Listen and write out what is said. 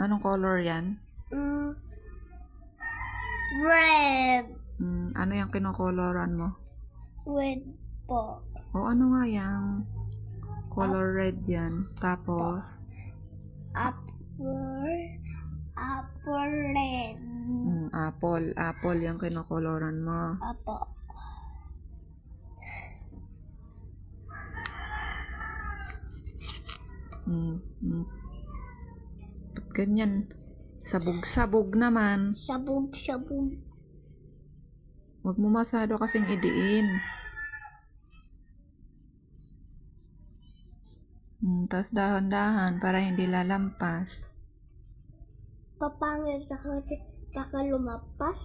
Anong color yan? Red. Ano yung kinokoloran mo? Red po. O ano nga yung color red yan? Tapos, Apple. Apple red. apple. Apple yung kinokoloran mo. Apo. Ba't ganyan? Sabog-sabog naman. Sabog. Huwag mo masyado kasing idiin. Tapos dahan-dahan para hindi lalampas. Papangit na kasi baka lumapas.